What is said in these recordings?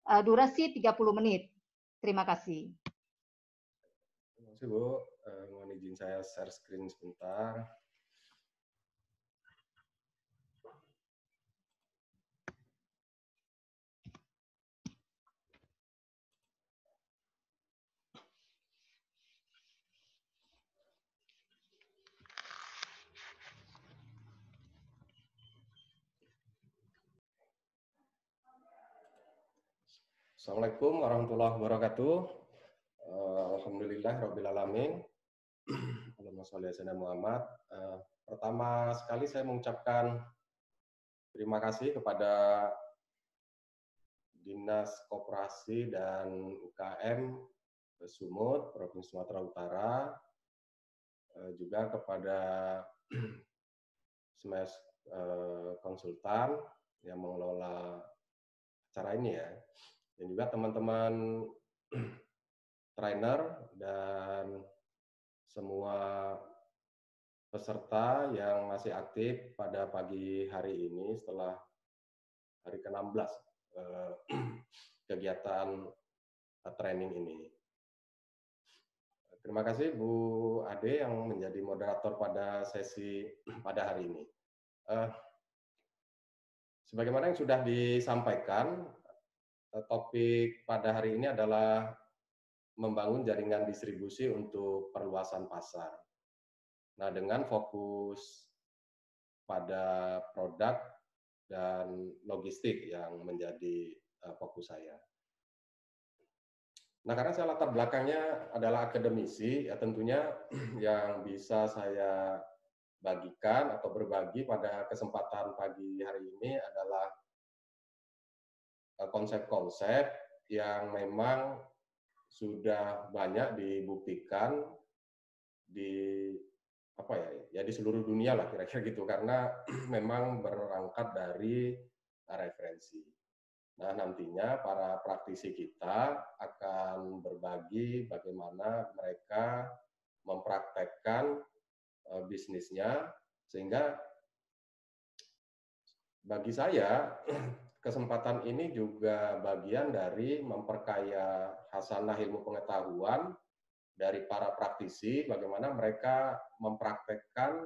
durasi 30 menit. Terima kasih. Terima kasih Bu. Mohon izin saya share screen sebentar. Assalamualaikum warahmatullahi wabarakatuh. Alhamdulillah rabbil alamin. Allahumma sholli ala sayyidina Muhammad. Pertama sekali saya mengucapkan terima kasih kepada Dinas Koperasi dan UKM Sumut, Provinsi Sumatera Utara, juga kepada Smash Konsultan yang mengelola acara ini ya, dan juga teman-teman trainer dan semua peserta yang masih aktif pada pagi hari ini setelah hari ke-16 kegiatan training ini. Terima kasih Bu Ade yang menjadi moderator pada sesi pada hari ini. Sebagaimana yang sudah disampaikan, topik pada hari ini adalah membangun jaringan distribusi untuk perluasan pasar. Nah, dengan fokus pada produk dan logistik yang menjadi fokus saya. Nah, karena saya latar belakangnya adalah akademisi, ya tentunya yang bisa saya bagikan atau berbagi pada kesempatan pagi hari ini adalah konsep-konsep yang memang sudah banyak dibuktikan di di seluruh dunia lah kira-kira gitu, karena memang berangkat dari referensi. Nah, nantinya para praktisi kita akan berbagi bagaimana mereka mempraktekkan bisnisnya, sehingga bagi saya kesempatan ini juga bagian dari memperkaya hasanah ilmu pengetahuan dari para praktisi, bagaimana mereka mempraktekkan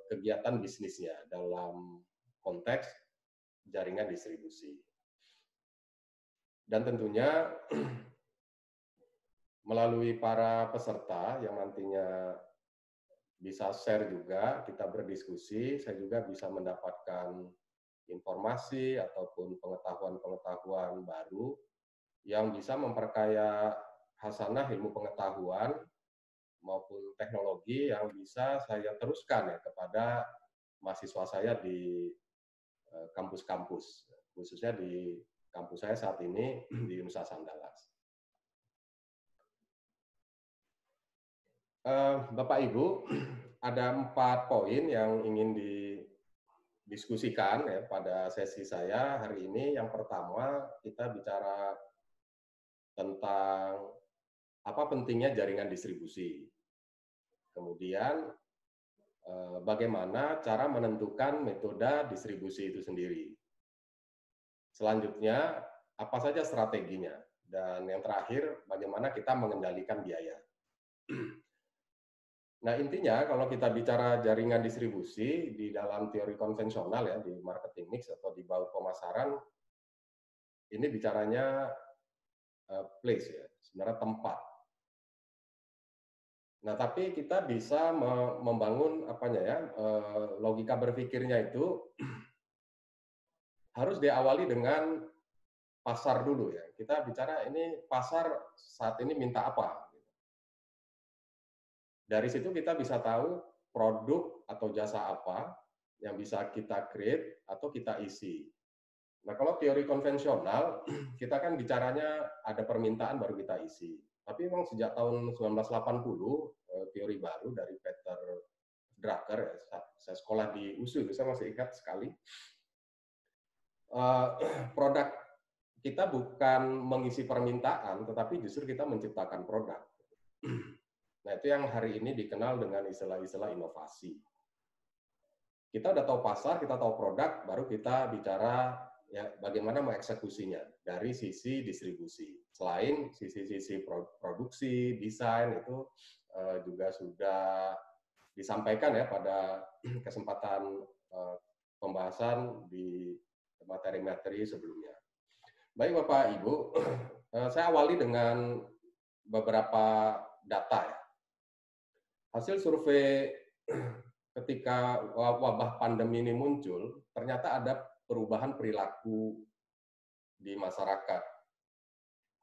kegiatan bisnisnya dalam konteks jaringan distribusi. Dan tentunya melalui para peserta yang nantinya bisa share juga, kita berdiskusi, saya juga bisa mendapatkan informasi ataupun pengetahuan-pengetahuan baru yang bisa memperkaya hasanah ilmu pengetahuan maupun teknologi yang bisa saya teruskan ya kepada mahasiswa saya di kampus-kampus, khususnya di kampus saya saat ini di Universitas Andalas. Bapak Ibu, ada 4 poin yang ingin didiskusikan ya pada sesi saya hari ini. Yang pertama, kita bicara tentang apa pentingnya jaringan distribusi. Kemudian bagaimana cara menentukan metode distribusi itu sendiri. Selanjutnya, apa saja strateginya. Dan yang terakhir, bagaimana kita mengendalikan biaya. Nah, intinya kalau kita bicara jaringan distribusi di dalam teori konvensional ya, di marketing mix atau di baut pemasaran, ini bicaranya place ya, sebenarnya tempat. Nah, tapi kita bisa membangun logika berpikirnya itu harus diawali dengan pasar dulu ya. Kita bicara ini pasar saat ini minta apa. Dari situ kita bisa tahu produk atau jasa apa yang bisa kita create atau kita isi. Nah, kalau teori konvensional, kita kan bicaranya ada permintaan baru kita isi. Tapi memang sejak tahun 1980, teori baru dari Peter Drucker, ya, saya sekolah di USU, saya masih ingat sekali, produk kita bukan mengisi permintaan, tetapi justru kita menciptakan produk. Nah, itu yang hari ini dikenal dengan istilah-istilah inovasi. Kita udah tahu pasar, kita tahu produk, baru kita bicara ya bagaimana mengeksekusinya dari sisi distribusi. Selain sisi produksi, desain itu juga sudah disampaikan ya pada kesempatan pembahasan di materi-materi sebelumnya. Baik Bapak Ibu, saya awali dengan beberapa data ya. Hasil survei ketika wabah pandemi ini muncul, ternyata ada perubahan perilaku di masyarakat,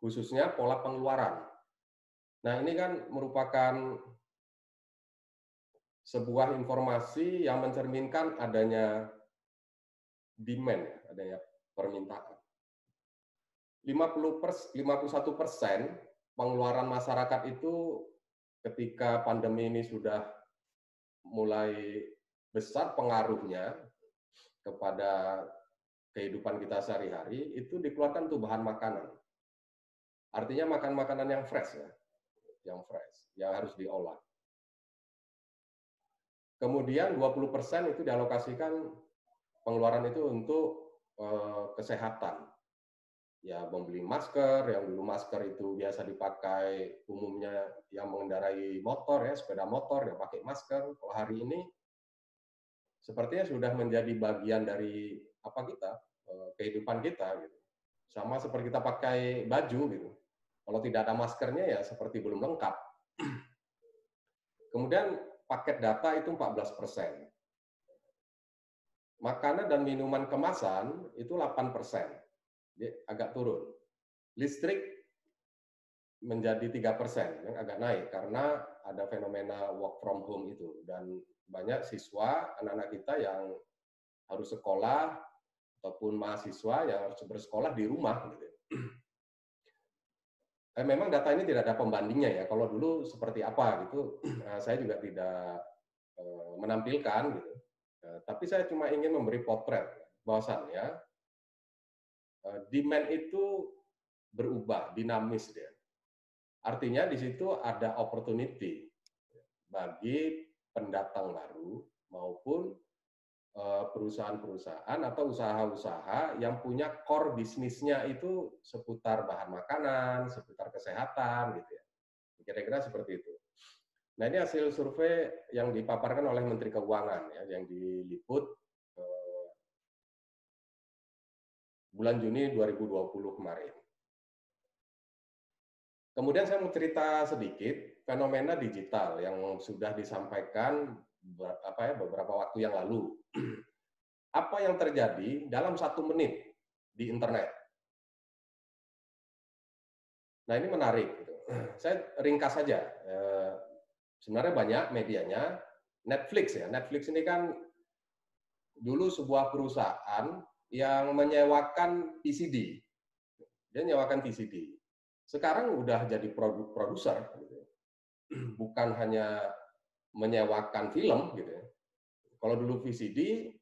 khususnya pola pengeluaran. Nah, ini kan merupakan sebuah informasi yang mencerminkan adanya demand, adanya permintaan. 51% pengeluaran masyarakat itu ketika pandemi ini sudah mulai besar pengaruhnya kepada kehidupan kita sehari-hari, itu dikeluarkan untuk bahan makanan. Artinya makan makanan yang fresh ya, yang harus diolah. Kemudian 20% itu dialokasikan pengeluaran itu untuk kesehatan. Ya, membeli masker, yang dulu masker itu biasa dipakai umumnya yang mengendarai motor ya, sepeda motor yang pakai masker. Kalau hari ini sepertinya sudah menjadi bagian dari apa kita, kehidupan kita gitu. Sama seperti kita pakai baju gitu. Kalau tidak ada maskernya ya seperti belum lengkap. Kemudian paket data itu 14%. Makanan dan minuman kemasan itu 8%. Jadi agak turun. Listrik menjadi 3%, yang agak naik karena ada fenomena work from home itu. Dan banyak siswa, anak-anak kita yang harus sekolah, ataupun mahasiswa yang harus bersekolah di rumah. Gitu. Memang data ini tidak ada pembandingnya ya. Kalau dulu seperti apa gitu, saya juga tidak menampilkan gitu. Tapi saya cuma ingin memberi potret bahwasannya demand itu berubah, dinamis dia. Artinya di situ ada opportunity bagi pendatang baru maupun perusahaan-perusahaan atau usaha-usaha yang punya core bisnisnya itu seputar bahan makanan, seputar kesehatan gitu ya. Kira-kira seperti itu. Nah, ini hasil survei yang dipaparkan oleh Menteri Keuangan ya, yang diliput bulan Juni 2020 kemarin. Kemudian saya mau cerita sedikit fenomena digital yang sudah disampaikan beberapa waktu yang lalu. Apa yang terjadi dalam 1 menit di internet? Nah, ini menarik. Gitu. Saya ringkas saja. Sebenarnya banyak medianya. Netflix ya. Netflix ini kan dulu sebuah perusahaan yang menyewakan VCD. Dia menyewakan VCD. Sekarang udah jadi produser, gitu. Bukan hanya menyewakan film, gitu. Kalau dulu VCD,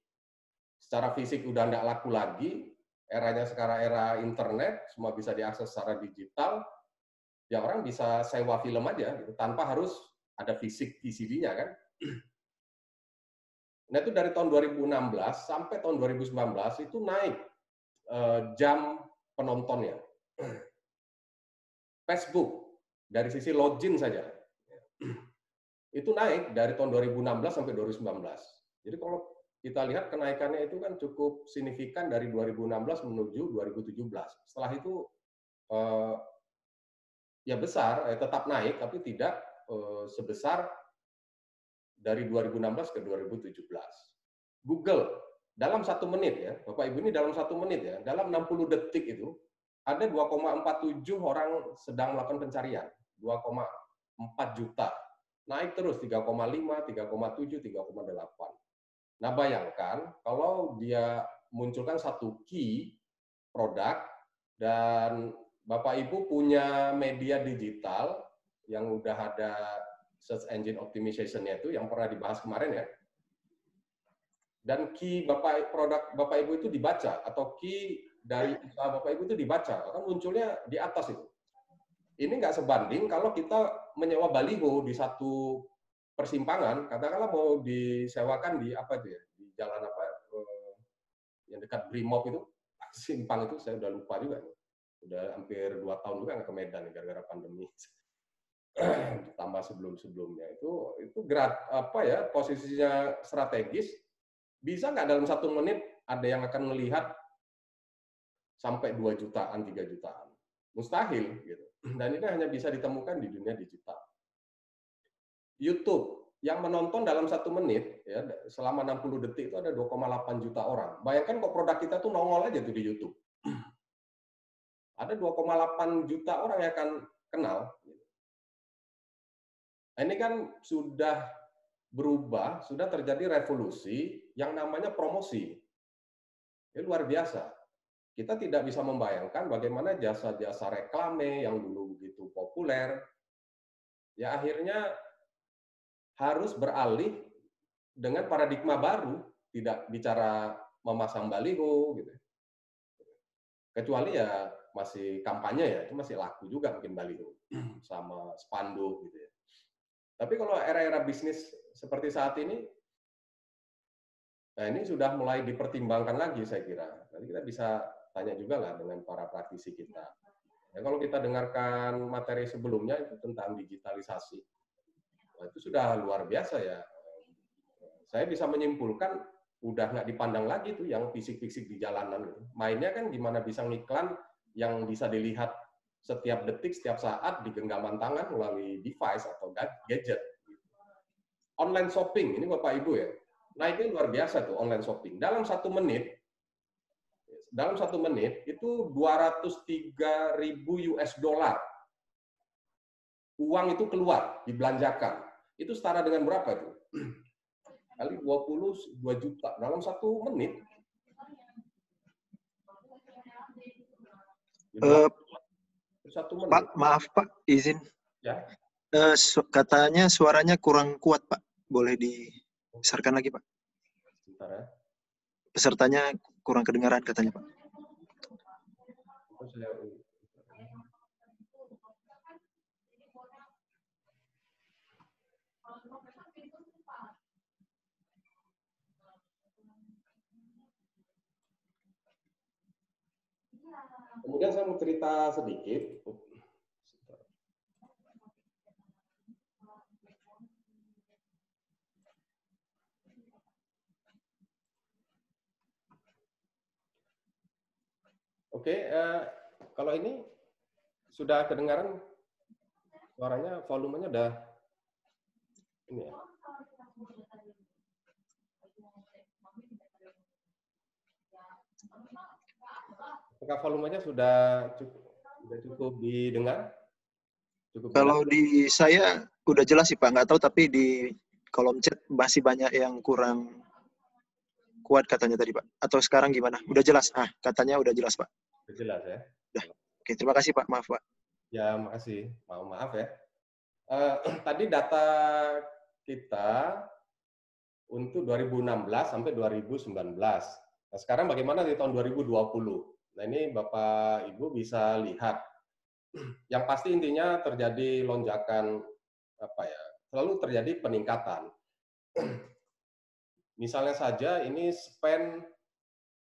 secara fisik udah nggak laku lagi, eranya sekarang era internet, semua bisa diakses secara digital, ya orang bisa sewa film aja, gitu, tanpa harus ada fisik VCD-nya kan. Nah itu dari tahun 2016 sampai tahun 2019 itu naik jam penontonnya. Facebook, dari sisi login saja, itu naik dari tahun 2016 sampai 2019. Jadi kalau kita lihat kenaikannya itu kan cukup signifikan dari 2016 menuju 2017. Setelah itu ya besar, tetap naik, tapi tidak sebesar dari 2016 ke 2017. Google, dalam 1 menit ya, Bapak Ibu ini dalam 1 menit ya, dalam 60 detik itu, ada 2,47 orang sedang melakukan pencarian, 2,4 juta. Naik terus 3,5, 3,7, 3,8. Nah, bayangkan kalau dia munculkan satu key produk dan Bapak Ibu punya media digital yang udah ada search engine optimization-nya itu yang pernah dibahas kemarin ya. Dan key produk Bapak Ibu itu dibaca atau key dari usaha Bapak Ibu itu dibaca, kan munculnya di atas itu. Ini nggak sebanding kalau kita menyewa baliho di satu persimpangan, katakanlah mau disewakan di apa itu ya, di jalan apa yang dekat Brimob itu, Simpang itu saya udah lupa juga. Udah hampir 2 tahun juga nggak ke Medan gara-gara pandemi. Tambah sebelum-sebelumnya itu apa ya, posisinya strategis, bisa nggak dalam 1 menit ada yang akan melihat sampai 2 jutaan, 3 jutaan. Mustahil gitu. Dan ini hanya bisa ditemukan di dunia digital. YouTube yang menonton dalam 1 menit ya selama 60 detik itu ada 2,8 juta orang. Bayangkan kok produk kita tuh nongol aja tuh di YouTube. Ada 2,8 juta orang yang akan kenal. Nah, ini kan sudah berubah, sudah terjadi revolusi yang namanya promosi. Ini luar biasa. Kita tidak bisa membayangkan bagaimana jasa-jasa reklame yang dulu begitu populer, ya akhirnya harus beralih dengan paradigma baru, tidak bicara memasang baliho, gitu. Kecuali ya masih kampanye ya, itu masih laku juga mungkin baliho sama spanduk gitu ya. Tapi kalau era-era bisnis seperti saat ini, nah ini sudah mulai dipertimbangkan lagi saya kira. Nanti kita bisa tanya juga lah dengan para praktisi kita. Ya, kalau kita dengarkan materi sebelumnya itu tentang digitalisasi, nah, itu sudah luar biasa ya. Saya bisa menyimpulkan udah nggak dipandang lagi tuh yang fisik-fisik di jalanan. Mainnya kan gimana bisa ngiklan yang bisa dilihat setiap detik, setiap saat di genggaman tangan melalui device atau gadget. Online shopping, ini Bapak Ibu ya. Nah itu luar biasa tuh online shopping. Dalam 1 menit itu 203.000 US dollar uang itu keluar, dibelanjakan. Itu setara dengan berapa itu? Kali 22 juta dalam 1 menit. Pak, maaf Pak, izin. Ya. Katanya suaranya kurang kuat Pak. Boleh dibesarkan lagi Pak? Sebentar ya. Pesertanya kurang kedengaran katanya Pak. Kemudian saya mau cerita sedikit. Oke, kalau ini sudah kedengaran suaranya, volumenya udah ini ya. Apakah volumenya sudah cukup didengar? Cukup kalau jelas? di saya udah jelas sih Pak, nggak tahu tapi di kolom chat masih banyak yang kurang kuat katanya tadi Pak. Atau sekarang gimana? Udah jelas? Katanya udah jelas Pak. Udah jelas ya? Udah. Oke, terima kasih Pak. Maaf Pak. Ya, makasih. Maaf ya. Tadi data kita untuk 2016 sampai 2019. Nah, sekarang bagaimana di tahun 2020? Nah, ini Bapak Ibu bisa lihat. Yang pasti intinya terjadi lonjakan selalu terjadi peningkatan. Misalnya saja ini spend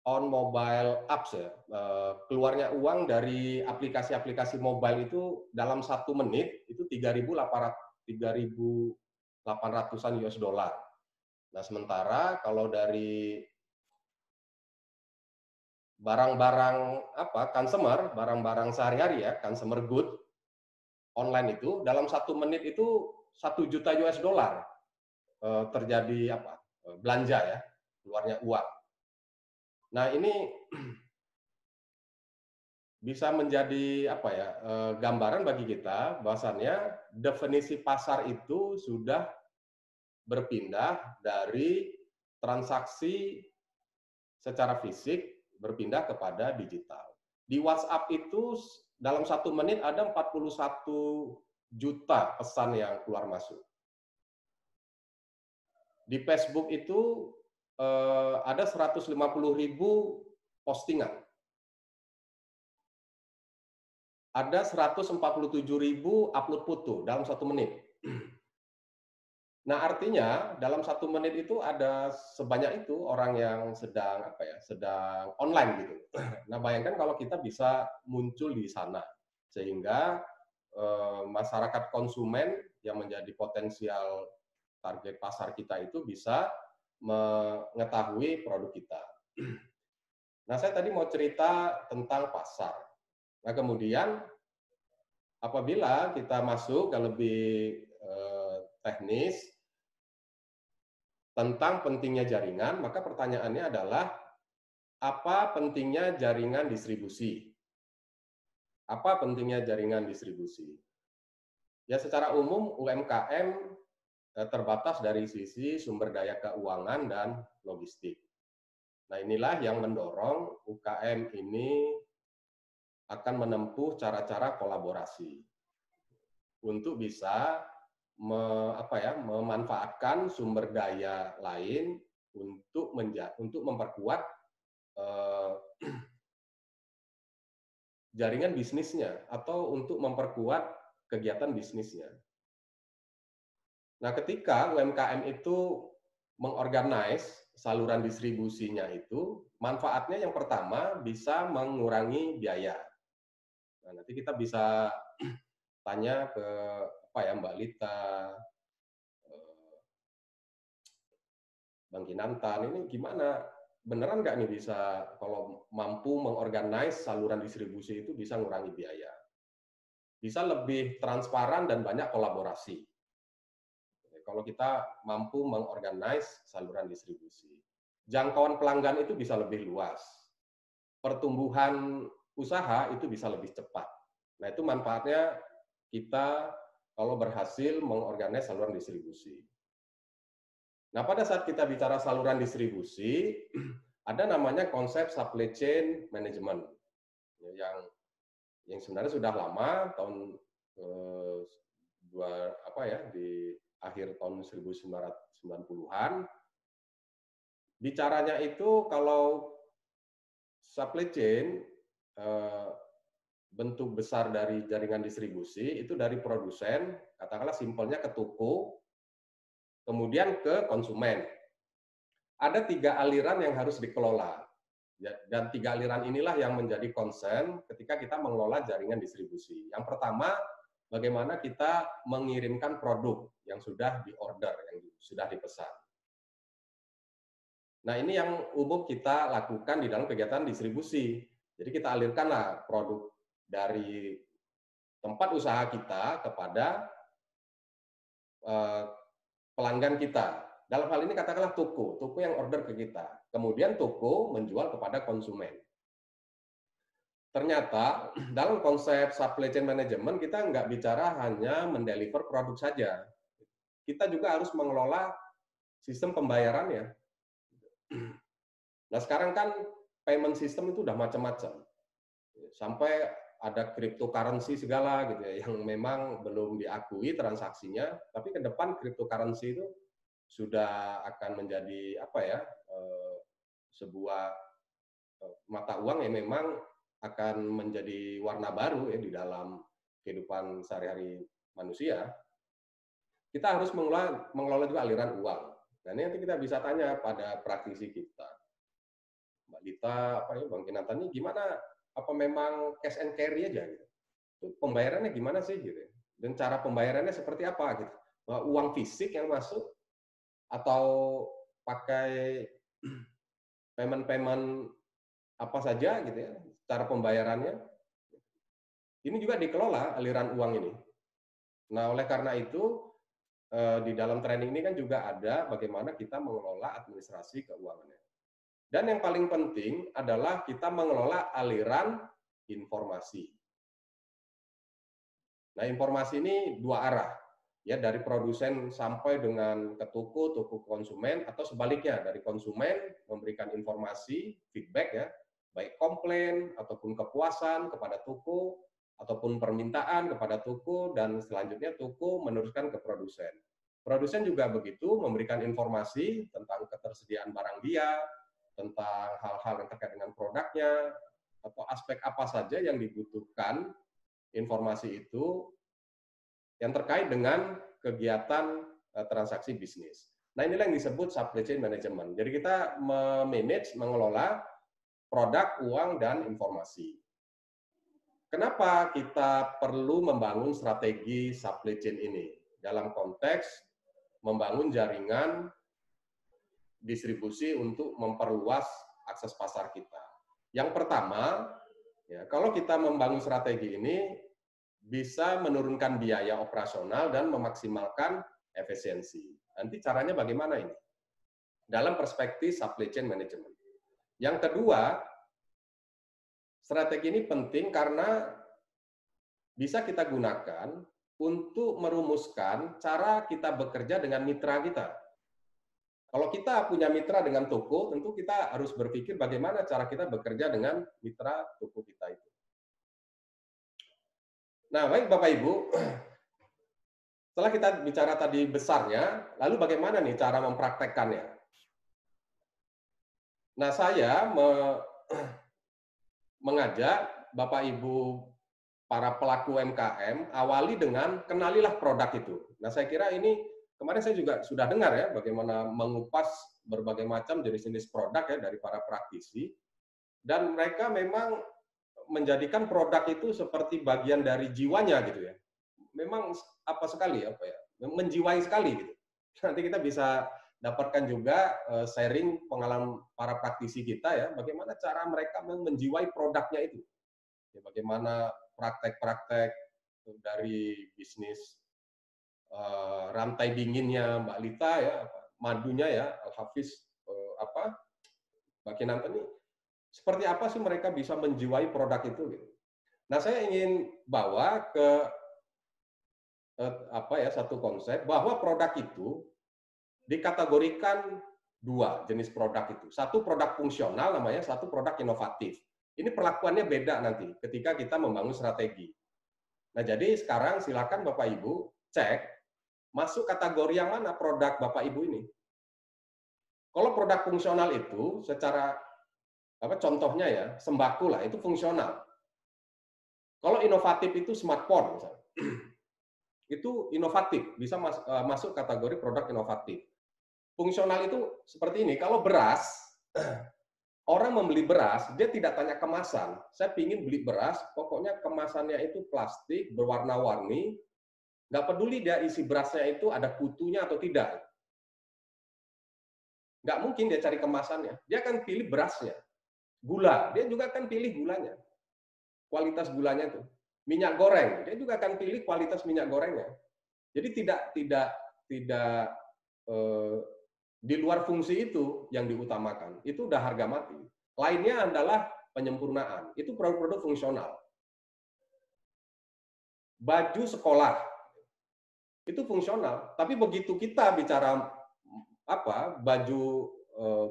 on mobile apps ya, keluarnya uang dari aplikasi-aplikasi mobile itu dalam 1 menit itu 3.800-an US dollar. Nah sementara kalau dari barang-barang consumer, barang-barang sehari-hari ya, consumer good online itu dalam 1 menit itu 1 juta US dollar terjadi belanja ya, keluarnya uang. Nah ini bisa menjadi gambaran bagi kita bahwasannya definisi pasar itu sudah berpindah dari transaksi secara fisik berpindah kepada digital. Di WhatsApp itu dalam 1 menit ada 41 juta pesan yang keluar masuk. Di Facebook itu ada 150.000 postingan. Ada 147.000 upload foto dalam 1 menit. Nah, artinya dalam 1 menit itu ada sebanyak itu orang yang sedang sedang online gitu. Nah, bayangkan kalau kita bisa muncul di sana, sehingga masyarakat konsumen yang menjadi potensial target pasar kita itu bisa mengetahui produk kita. Nah, saya tadi mau cerita tentang pasar. Nah, kemudian apabila kita masuk ke lebih teknis tentang pentingnya jaringan, maka pertanyaannya adalah apa pentingnya jaringan distribusi? Apa pentingnya jaringan distribusi? Ya, secara umum UMKM terbatas dari sisi sumber daya keuangan dan logistik. Nah, inilah yang mendorong UKM ini akan menempuh cara-cara kolaborasi untuk bisa memanfaatkan sumber daya lain untuk memperkuat jaringan bisnisnya atau untuk memperkuat kegiatan bisnisnya. Nah, ketika UMKM itu mengorganize saluran distribusinya itu, manfaatnya yang pertama bisa mengurangi biaya. Nah, nanti kita bisa tanya ke Mbak Lita, Bang Kinantan, ini gimana? Beneran nggak nih bisa kalau mampu mengorganize saluran distribusi itu bisa mengurangi biaya? Bisa lebih transparan dan banyak kolaborasi. Kalau kita mampu mengorganize saluran distribusi. Jangkauan pelanggan itu bisa lebih luas. Pertumbuhan usaha itu bisa lebih cepat. Nah, itu manfaatnya kita kalau berhasil mengorganize saluran distribusi. Nah, pada saat kita bicara saluran distribusi, ada namanya konsep supply chain management yang sebenarnya sudah lama, tahun di akhir tahun 1990-an. Bicaranya itu kalau supply chain, bentuk besar dari jaringan distribusi itu dari produsen, katakanlah simpelnya ke toko, kemudian ke konsumen. Ada 3 aliran yang harus dikelola. Dan 3 aliran inilah yang menjadi concern ketika kita mengelola jaringan distribusi. Yang pertama, bagaimana kita mengirimkan produk yang sudah diorder, yang sudah dipesan. Nah, ini yang umum kita lakukan di dalam kegiatan distribusi. Jadi kita alirkanlah produk dari tempat usaha kita kepada pelanggan kita. Dalam hal ini katakanlah toko yang order ke kita. Kemudian toko menjual kepada konsumen. Ternyata dalam konsep supply chain management kita nggak bicara hanya mendeliver produk saja. Kita juga harus mengelola sistem pembayarannya. Nah, sekarang kan payment system itu udah macam-macam. Sampai ada cryptocurrency segala gitu ya, yang memang belum diakui transaksinya, tapi ke depan cryptocurrency itu sudah akan menjadi sebuah mata uang yang memang akan menjadi warna baru ya di dalam kehidupan sehari-hari manusia. Kita harus mengelola juga aliran uang. Nah, ini nanti kita bisa tanya pada praktisi kita. Mbak Lita, Bang Kinantan, ini gimana? Apa memang cash and carry aja gitu? Itu pembayarannya gimana sih gitu? Dan cara pembayarannya seperti apa gitu? Uang fisik yang masuk atau pakai payment apa saja gitu ya, cara pembayarannya. Ini juga dikelola aliran uang ini. Nah, oleh karena itu di dalam training ini kan juga ada bagaimana kita mengelola administrasi keuangannya. Dan yang paling penting adalah kita mengelola aliran informasi. Nah, informasi ini 2 arah. Ya, dari produsen sampai dengan ke toko konsumen, atau sebaliknya dari konsumen memberikan informasi, feedback ya, baik komplain ataupun kepuasan kepada toko ataupun permintaan kepada toko, dan selanjutnya toko meneruskan ke produsen. Produsen juga begitu, memberikan informasi tentang ketersediaan barang dia, tentang hal-hal yang terkait dengan produknya, atau aspek apa saja yang dibutuhkan informasi itu yang terkait dengan kegiatan transaksi bisnis. Nah, inilah yang disebut supply chain management. Jadi kita memanage, mengelola produk, uang, dan informasi. Kenapa kita perlu membangun strategi supply chain ini? Dalam konteks membangun jaringan distribusi untuk memperluas akses pasar kita. Yang pertama, ya, kalau kita membangun strategi ini, bisa menurunkan biaya operasional dan memaksimalkan efisiensi. Nanti caranya bagaimana ini? Dalam perspektif supply chain management. Yang kedua, strategi ini penting karena bisa kita gunakan untuk merumuskan cara kita bekerja dengan mitra kita. Kalau kita punya mitra dengan toko, tentu kita harus berpikir bagaimana cara kita bekerja dengan mitra toko kita itu. Nah, baik Bapak Ibu, setelah kita bicara tadi besarnya, lalu bagaimana nih cara mempraktekkannya? Nah, saya mengajak Bapak Ibu para pelaku UMKM awali dengan kenalilah produk itu. Nah, saya kira ini kemarin saya juga sudah dengar ya bagaimana mengupas berbagai macam jenis-jenis produk ya dari para praktisi, dan mereka memang menjadikan produk itu seperti bagian dari jiwanya gitu ya. Memang apa sekali apa ya, menjiwai sekali gitu. Nanti kita bisa dapatkan juga sharing pengalaman para praktisi kita ya, bagaimana cara mereka menjiwai produknya itu. Ya, bagaimana praktek-praktek dari bisnis rantai dinginnya Mbak Lita ya, madunya ya Al-Hafiz Mbak Kinanto ini, seperti apa sih mereka bisa menjiwai produk itu gitu. Nah, saya ingin bawa ke satu konsep bahwa produk itu dikategorikan dua jenis produk itu. Satu produk fungsional namanya, satu produk inovatif. Ini perlakuannya beda nanti ketika kita membangun strategi. Nah, jadi sekarang silakan Bapak Ibu cek masuk kategori yang mana produk Bapak Ibu ini. Kalau produk fungsional itu secara contohnya ya, sembako lah, itu fungsional. Kalau inovatif itu smartphone misalnya. Itu inovatif, bisa masuk kategori produk inovatif. Fungsional itu seperti ini, kalau beras, orang membeli beras, dia tidak tanya kemasan. Saya ingin beli beras, pokoknya kemasannya itu plastik, berwarna-warni, nggak peduli dia isi berasnya itu ada kutunya atau tidak. Nggak mungkin dia cari kemasannya, dia akan pilih berasnya. Gula, dia juga akan pilih gulanya. Kualitas gulanya itu. Minyak goreng, dia juga akan pilih kualitas minyak gorengnya. Jadi tidak di luar fungsi itu yang diutamakan. Itu udah harga mati. Lainnya adalah penyempurnaan. Itu produk-produk fungsional. Baju sekolah itu fungsional. Tapi begitu kita bicara baju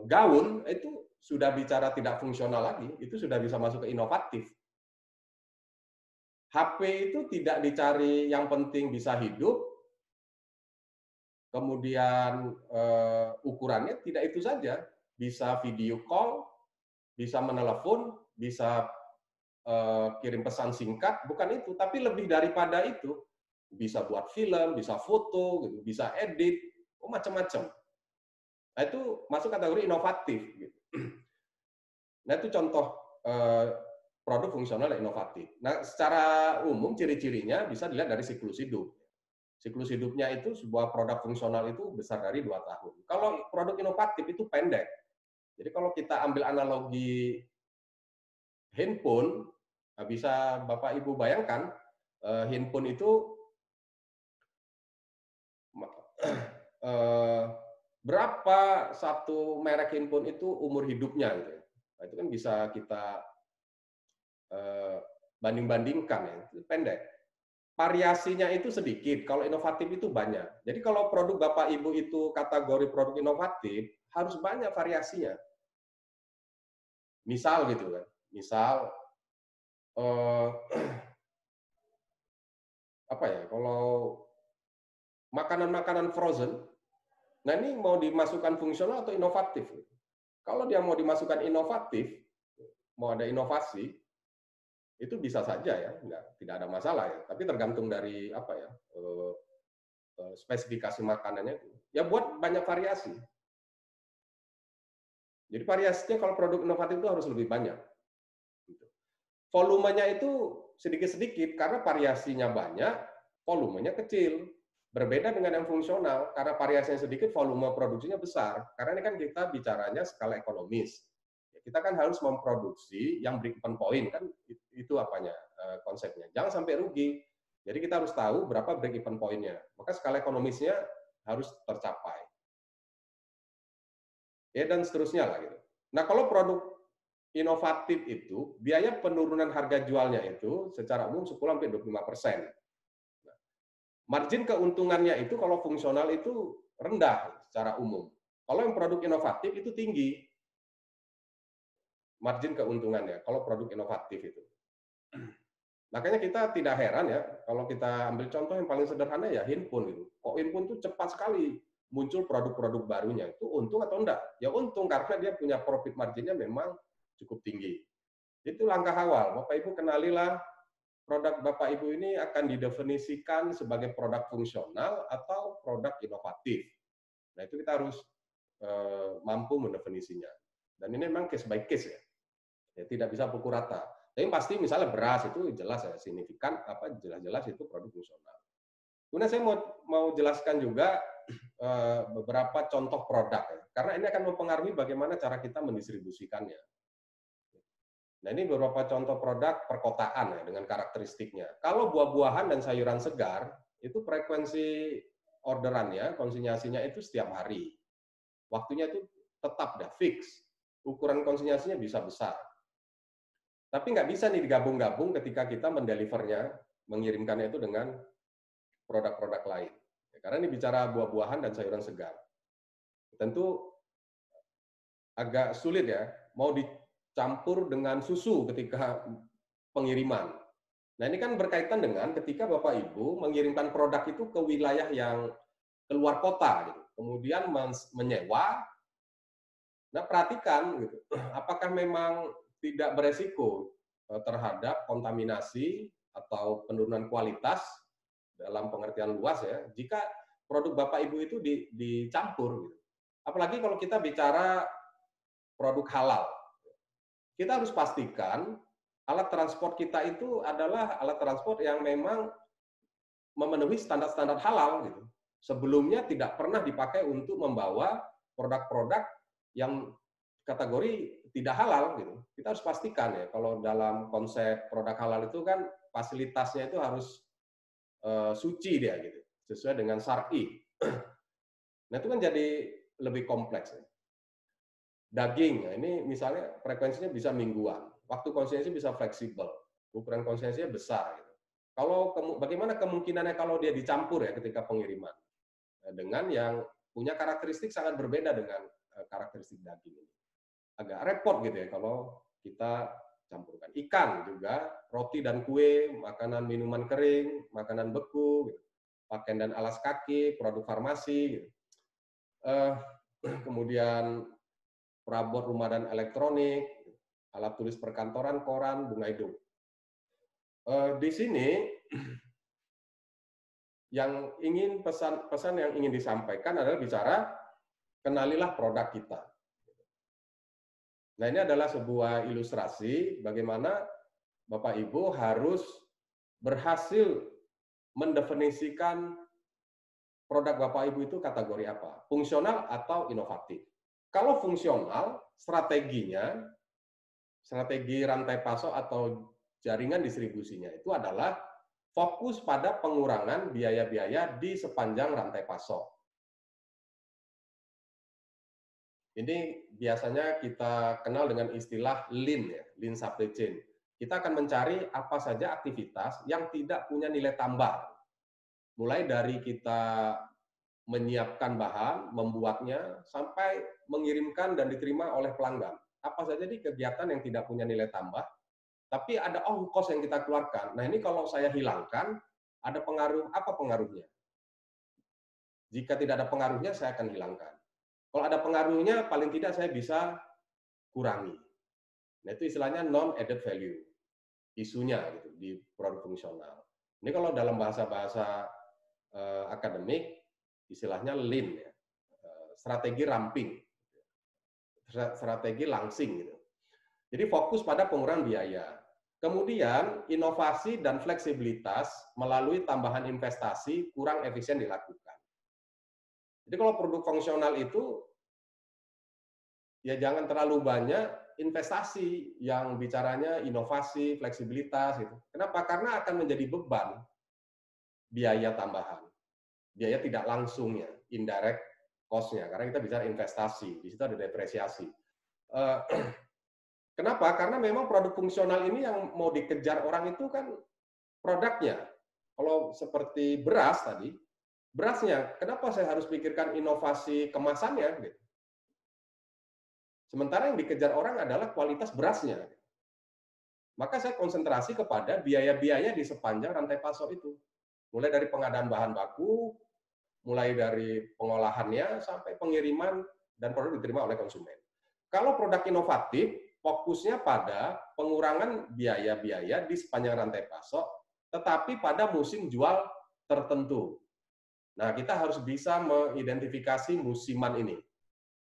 gaun itu sudah bicara tidak fungsional lagi. Itu sudah bisa masuk ke inovatif. HP itu tidak dicari yang penting bisa hidup, kemudian ukurannya tidak itu saja, bisa video call, bisa menelepon, bisa kirim pesan singkat, bukan itu, tapi lebih daripada itu, bisa buat film, bisa foto, gitu, bisa edit, macam-macam. Nah, itu masuk kategori inovatif. Gitu. Nah, itu contoh produk fungsional dan inovatif. Nah, secara umum ciri-cirinya bisa dilihat dari siklus hidup. Siklus hidupnya itu sebuah produk fungsional itu besar dari 2 tahun. Kalau produk inovatif itu pendek. Jadi kalau kita ambil analogi handphone, bisa Bapak Ibu bayangkan, handphone itu berapa satu merek handphone itu umur hidupnya gitu. Nah, itu kan bisa kita banding-bandingkan ya, itu pendek. Variasinya itu sedikit, kalau inovatif itu banyak. Jadi kalau produk Bapak Ibu itu kategori produk inovatif, harus banyak variasinya. Misal gitu kan, misal kalau makanan-makanan frozen, nah ini mau dimasukkan fungsional atau inovatif? Kalau dia mau dimasukkan inovatif, mau ada inovasi, itu bisa saja ya, tidak ada masalah ya. Tapi tergantung dari spesifikasi makanannya itu, ya buat banyak variasi. Jadi variasinya kalau produk inovatif itu harus lebih banyak. Volumenya itu sedikit-sedikit karena variasinya banyak, volumenya kecil. Berbeda dengan yang fungsional, karena variasinya sedikit, volume produksinya besar. Karena ini kan kita bicaranya skala ekonomis. Kita kan harus memproduksi yang break-even point, kan itu apanya konsepnya. Jangan sampai rugi. Jadi kita harus tahu berapa break-even point-nya. Maka skala ekonomisnya harus tercapai. Ya, dan seterusnya lah gitu. Nah, kalau produk inovatif itu, biaya penurunan harga jualnya itu secara umum 10-25%. Nah, margin keuntungannya itu kalau fungsional itu rendah secara umum. Kalau yang produk inovatif itu tinggi margin keuntungannya, kalau produk inovatif itu. Makanya kita tidak heran ya, kalau kita ambil contoh yang paling sederhana ya handphone gitu. Kok handphone itu cepat sekali muncul produk-produk barunya, itu untung atau enggak? Ya untung karena dia punya profit marginnya memang cukup tinggi. Itu langkah awal. Bapak Ibu kenalilah produk Bapak Ibu ini akan didefinisikan sebagai produk fungsional atau produk inovatif. Nah, itu kita harus mampu mendefinisinya. Dan ini memang case by case ya. Ya tidak bisa pukul rata. Tapi pasti misalnya beras itu jelas ya signifikan jelas-jelas itu produk fungsional. Kemudian saya mau jelaskan juga beberapa contoh produk ya. Karena ini akan mempengaruhi bagaimana cara kita mendistribusikannya. Nah, ini beberapa contoh produk perkotaan ya, dengan karakteristiknya. Kalau buah-buahan dan sayuran segar, itu frekuensi orderannya, konsinyasinya itu setiap hari. Waktunya itu tetap dah fix. Ukuran konsinyasinya bisa besar. Tapi nggak bisa nih digabung-gabung ketika kita mendelivernya, mengirimkannya itu dengan produk-produk lain. Karena ini bicara buah-buahan dan sayuran segar. Tentu agak sulit ya, mau dicampur dengan susu ketika pengiriman. Nah, ini kan berkaitan dengan ketika Bapak Ibu mengirimkan produk itu ke wilayah yang keluar kota, gitu. Kemudian menyewa. Nah, perhatikan, gitu. Apakah memang tidak beresiko terhadap kontaminasi atau penurunan kualitas dalam pengertian luas ya, jika produk Bapak Ibu itu dicampur, gitu. Apalagi kalau kita bicara produk halal. Kita harus pastikan alat transport kita itu adalah alat transport yang memang memenuhi standar-standar halal gitu. Sebelumnya tidak pernah dipakai untuk membawa produk-produk yang kategori tidak halal gitu. Kita harus pastikan ya kalau dalam konsep produk halal itu kan fasilitasnya itu harus suci dia gitu, sesuai dengan syar'i. Nah, itu kan jadi lebih kompleks ya. Daging, nah ini misalnya frekuensinya bisa mingguan, waktu konsinyasi bisa fleksibel, ukuran konsinyasinya besar. Gitu. Kalau bagaimana kemungkinannya kalau dia dicampur ya ketika pengiriman dengan yang punya karakteristik sangat berbeda dengan karakteristik daging ini, agak repot gitu ya kalau kita campurkan. Ikan juga, roti dan kue, makanan minuman kering, makanan beku, gitu. Pakaian dan alas kaki, produk farmasi, gitu. Kemudian perabot rumah dan elektronik, alat tulis perkantoran, koran, bunga hidung. Di sini yang ingin pesan yang ingin disampaikan adalah bicara kenalilah produk kita. Nah, ini adalah sebuah ilustrasi bagaimana Bapak Ibu harus berhasil mendefinisikan produk Bapak Ibu itu kategori apa, fungsional atau inovatif. Kalau fungsional, strategi rantai pasok atau jaringan distribusinya itu adalah fokus pada pengurangan biaya-biaya di sepanjang rantai pasok. Ini biasanya kita kenal dengan istilah lean, ya, lean supply chain. Kita akan mencari apa saja aktivitas yang tidak punya nilai tambah. Mulai dari kita menyiapkan bahan, membuatnya, sampai mengirimkan dan diterima oleh pelanggan. Apa saja di kegiatan yang tidak punya nilai tambah, tapi ada ongkos yang kita keluarkan. Nah, ini kalau saya hilangkan, ada pengaruh, apa pengaruhnya? Jika tidak ada pengaruhnya, saya akan hilangkan. Kalau ada pengaruhnya, paling tidak saya bisa kurangi. Nah, itu istilahnya non-added value. Isunya gitu, di produk fungsional. Ini kalau dalam bahasa-bahasa akademik, istilahnya lean, ya. Strategi ramping, strategi langsing gitu. Jadi fokus pada pengurangan biaya. Kemudian inovasi dan fleksibilitas melalui tambahan investasi kurang efisien dilakukan. Jadi kalau produk fungsional itu ya jangan terlalu banyak investasi yang bicaranya inovasi, fleksibilitas gitu. Kenapa? Karena akan menjadi beban biaya tambahan. Biaya tidak langsungnya, indirect cost-nya. Karena kita bicara investasi, di situ ada depresiasi. Kenapa? Karena memang produk fungsional ini yang mau dikejar orang itu kan produknya. Kalau seperti beras tadi, berasnya, kenapa saya harus pikirkan inovasi kemasannya? Gitu. Sementara yang dikejar orang adalah kualitas berasnya. Maka saya konsentrasi kepada biaya-biaya di sepanjang rantai pasok itu. Mulai dari pengadaan bahan baku, mulai dari pengolahannya, sampai pengiriman, dan produk diterima oleh konsumen. Kalau produk inovatif, fokusnya pada pengurangan biaya-biaya di sepanjang rantai pasok, tetapi pada musim jual tertentu. Nah, kita harus bisa mengidentifikasi musiman ini.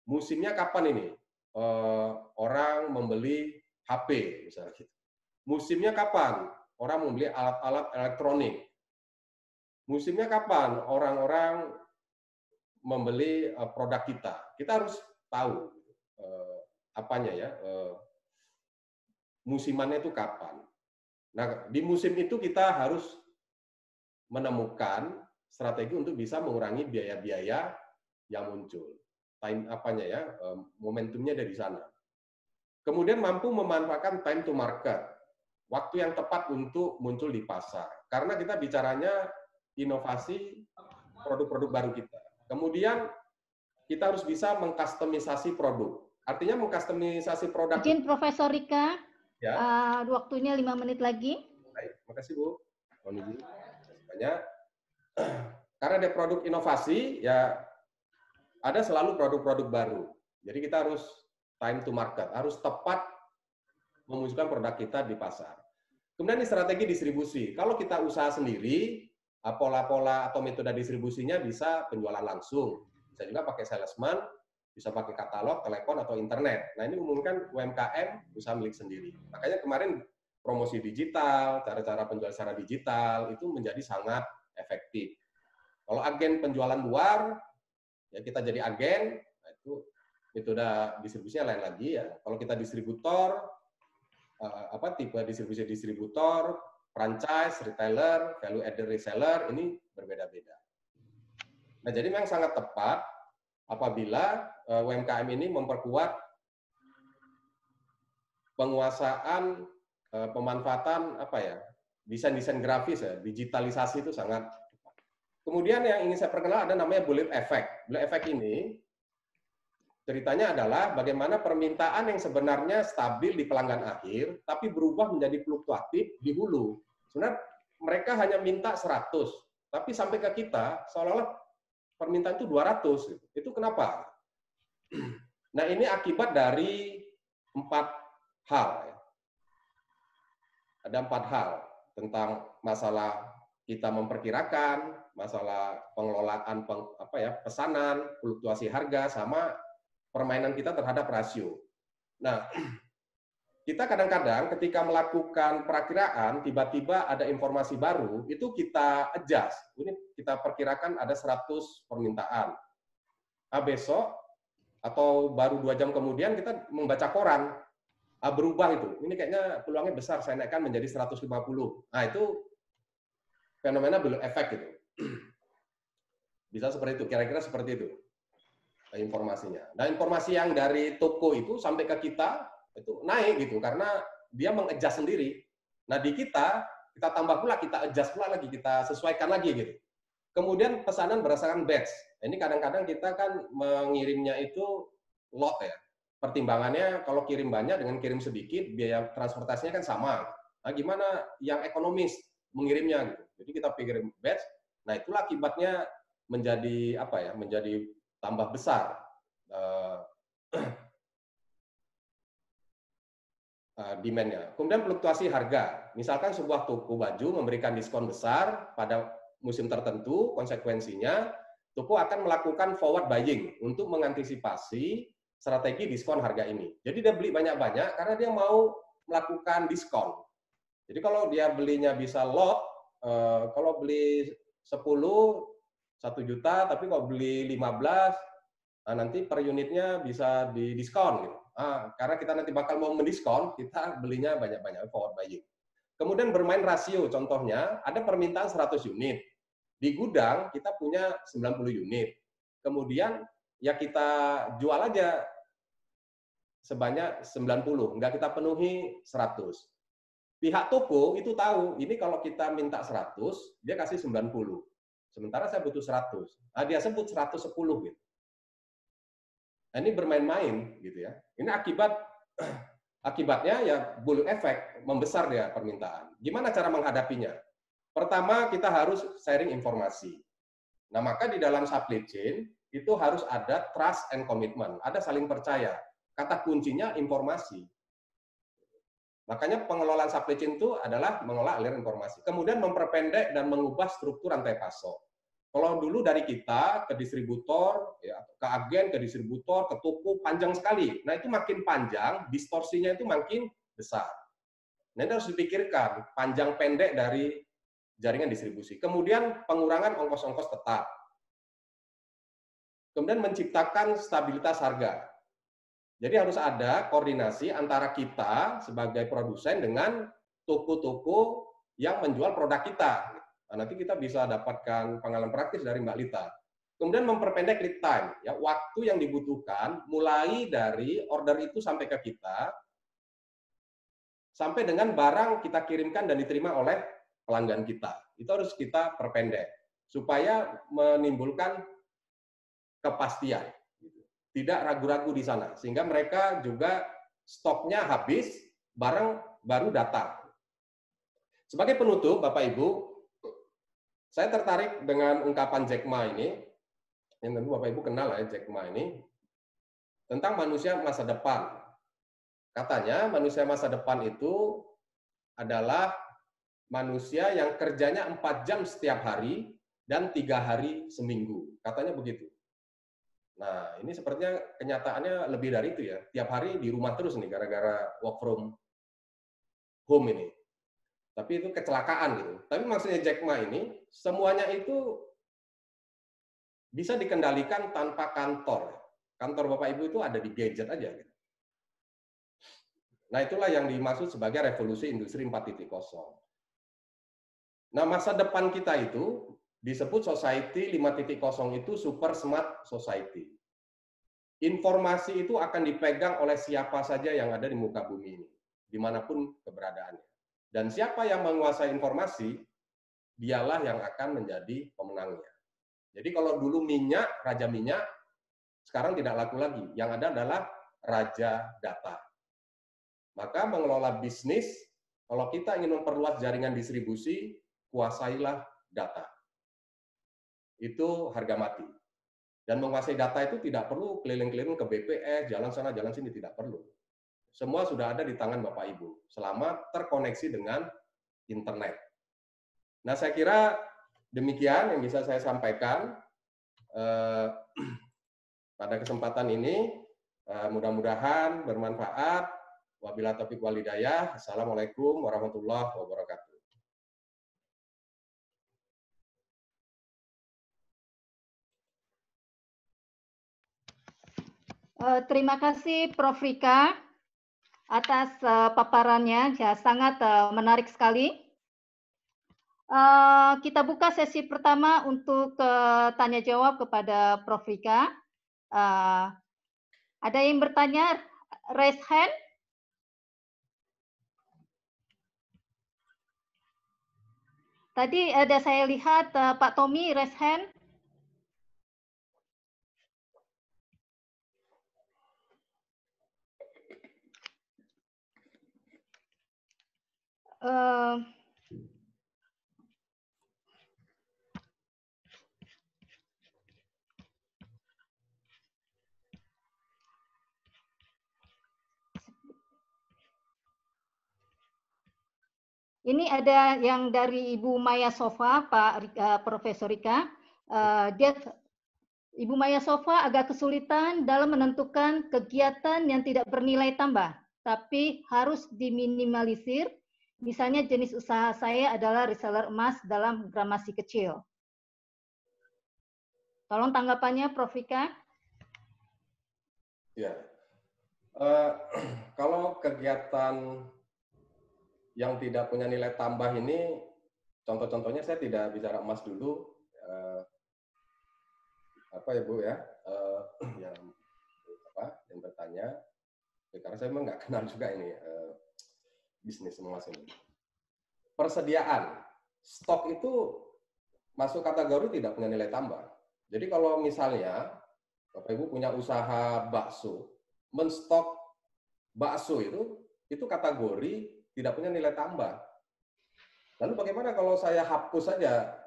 Musimnya kapan ini? Orang membeli HP, misalnya gitu. Musimnya kapan? Orang membeli alat-alat elektronik. Musimnya kapan? Orang-orang membeli produk kita. Kita harus tahu apanya ya, musimannya itu kapan. Nah, di musim itu kita harus menemukan strategi untuk bisa mengurangi biaya-biaya yang muncul. Time apanya ya, momentumnya dari sana. Kemudian mampu memanfaatkan time to market, waktu yang tepat untuk muncul di pasar. Karena kita bicaranya inovasi produk-produk baru kita. Kemudian kita harus bisa mengkustomisasi produk. Artinya mengkustomisasi produk. Izin Profesor Rika, ya. Waktunya 5 menit lagi. Baik, makasih Bu. Mohon izin. Banyak. Karena ada produk inovasi, ya ada selalu produk-produk baru. Jadi kita harus time to market, harus tepat memunculkan produk kita di pasar. Kemudian di strategi distribusi. Kalau kita usaha sendiri, pola-pola atau metode distribusinya bisa penjualan langsung. Bisa juga pakai salesman, bisa pakai katalog, telepon, atau internet. Nah, ini umumkan UMKM, usaha milik sendiri. Makanya kemarin promosi digital, cara-cara penjualan secara digital, itu menjadi sangat efektif. Kalau agen penjualan luar, ya kita jadi agen, nah itu metode distribusinya lain lagi ya. Kalau kita distributor, tipe distribusi distributor, franchise, retailer, value added reseller, ini berbeda-beda. Nah, jadi memang sangat tepat apabila UMKM ini memperkuat penguasaan pemanfaatan desain-desain grafis ya, digitalisasi itu sangat tepat. Kemudian yang ingin saya perkenalkan ada namanya bullet effect. Bullet effect ini ceritanya adalah bagaimana permintaan yang sebenarnya stabil di pelanggan akhir, tapi berubah menjadi fluktuatif di hulu. Sebenarnya mereka hanya minta 100, tapi sampai ke kita seolah-olah permintaan itu 200. Itu kenapa? Nah, ini akibat dari 4 hal. Ada 4 hal tentang masalah kita memperkirakan, masalah pengelolaan pesanan, fluktuasi harga, sama permainan kita terhadap rasio. Nah, kita kadang-kadang ketika melakukan perakiraan, tiba-tiba ada informasi baru, itu kita adjust. Ini kita perkirakan ada 100 permintaan. Nah, besok atau baru 2 jam kemudian kita membaca koran, berubah itu. Ini kayaknya peluangnya besar, saya naikkan menjadi 150. Nah, itu fenomena bullet effect gitu. Bisa seperti itu, kira-kira seperti itu informasinya. Nah, informasi yang dari toko itu sampai ke kita itu naik gitu karena dia meng-adjust sendiri. Nah, di kita tambah pula, kita adjust pula lagi, kita sesuaikan lagi gitu. Kemudian pesanan berdasarkan batch. Ini kadang-kadang kita kan mengirimnya itu lot ya. Pertimbangannya kalau kirim banyak dengan kirim sedikit, biaya transportasinya kan sama. Nah, gimana yang ekonomis mengirimnya gitu. Jadi kita pikir batch. Nah, itulah akibatnya menjadi menjadi tambah besar demand-nya. Kemudian fluktuasi harga. Misalkan sebuah toko baju memberikan diskon besar pada musim tertentu, konsekuensinya toko akan melakukan forward buying untuk mengantisipasi strategi diskon harga ini. Jadi dia beli banyak-banyak karena dia mau melakukan diskon. Jadi kalau dia belinya bisa lot, kalau beli 10, 1 juta, tapi kalau beli 15, nanti per unitnya bisa didiskon. Gitu. Karena kita nanti bakal mau mendiskon, kita belinya banyak-banyak, forward buying. Kemudian bermain rasio, contohnya ada permintaan 100 unit. Di gudang kita punya 90 unit. Kemudian ya kita jual aja sebanyak 90, nggak kita penuhi 100. Pihak toko itu tahu, ini kalau kita minta 100, dia kasih 90. Sementara saya butuh 100. Dia sebut 110 gitu. Nah, ini bermain-main gitu ya. Ini akibatnya ya bullwhip effect, membesar dia permintaan. Gimana cara menghadapinya? Pertama, kita harus sharing informasi. Nah, maka di dalam supply chain itu harus ada trust and commitment, ada saling percaya. Kata kuncinya informasi. Makanya pengelolaan supply chain itu adalah mengelola aliran informasi. Kemudian memperpendek dan mengubah struktur rantai pasok. Kalau dulu dari kita ke distributor, ya, ke agen, ke distributor, ke toko, panjang sekali. Nah, itu makin panjang, distorsinya itu makin besar. Nah, ini harus dipikirkan, panjang pendek dari jaringan distribusi. Kemudian pengurangan ongkos-ongkos tetap. Kemudian menciptakan stabilitas harga. Jadi harus ada koordinasi antara kita sebagai produsen dengan toko-toko yang menjual produk kita. Nah, nanti kita bisa dapatkan pengalaman praktis dari Mbak Lita. Kemudian memperpendek lead time, ya, waktu yang dibutuhkan mulai dari order itu sampai ke kita, sampai dengan barang kita kirimkan dan diterima oleh pelanggan kita. Itu harus kita perpendek supaya menimbulkan kepastian. Tidak ragu-ragu di sana, sehingga mereka juga stoknya habis, barang baru datang. Sebagai penutup, Bapak Ibu, saya tertarik dengan ungkapan Jack Ma ini, yang tentu Bapak Ibu kenal ya Jack Ma ini, tentang manusia masa depan. Katanya manusia masa depan itu adalah manusia yang kerjanya 4 jam setiap hari dan 3 hari seminggu. Katanya begitu. Nah, ini sepertinya kenyataannya lebih dari itu ya. Tiap hari di rumah terus nih, gara-gara work from home ini. Tapi itu kecelakaan gitu. Tapi maksudnya Jack Ma ini, semuanya itu bisa dikendalikan tanpa kantor. Kantor Bapak Ibu itu ada di gadget aja. Gitu. Nah, itulah yang dimaksud sebagai revolusi industri 4.0. Nah, masa depan kita itu disebut society 5.0 itu super smart society. Informasi itu akan dipegang oleh siapa saja yang ada di muka bumi ini, dimanapun keberadaannya. Dan siapa yang menguasai informasi, dialah yang akan menjadi pemenangnya. Jadi kalau dulu minyak, raja minyak, sekarang tidak laku lagi. Yang ada adalah raja data. Maka mengelola bisnis, kalau kita ingin memperluas jaringan distribusi, kuasailah data. Itu harga mati. Dan menguasai data itu tidak perlu keliling-keliling ke BPS, jalan sana, jalan sini, tidak perlu. Semua sudah ada di tangan Bapak Ibu, selama terkoneksi dengan internet. Nah, saya kira demikian yang bisa saya sampaikan pada kesempatan ini. Mudah-mudahan bermanfaat. Wabillahi taufiq wal hidayah. Assalamualaikum warahmatullahi wabarakatuh. Terima kasih Prof. Rika atas paparannya, ya, sangat menarik sekali. Kita buka sesi pertama untuk tanya jawab kepada Prof. Rika. Ada yang bertanya, raise hand. Tadi ada saya lihat Pak Tommy raise hand. Ini ada yang dari Ibu Maya Sofa, Profesor Rika. Ibu Maya Sofa agak kesulitan dalam menentukan kegiatan yang tidak bernilai tambah, tapi harus diminimalisir. Misalnya jenis usaha saya adalah reseller emas dalam gramasi kecil. Tolong tanggapannya, Prof. Rika. Ya, kalau kegiatan yang tidak punya nilai tambah ini, contoh-contohnya saya tidak bicara emas dulu, apa ya Bu ya, yang bertanya, karena saya memang nggak kenal juga ini bisnis emas ini. Persediaan stok itu masuk kategori tidak punya nilai tambah. Jadi kalau misalnya Bapak Ibu punya usaha bakso, menstok bakso itu kategori tidak punya nilai tambah. Lalu bagaimana kalau saya hapus saja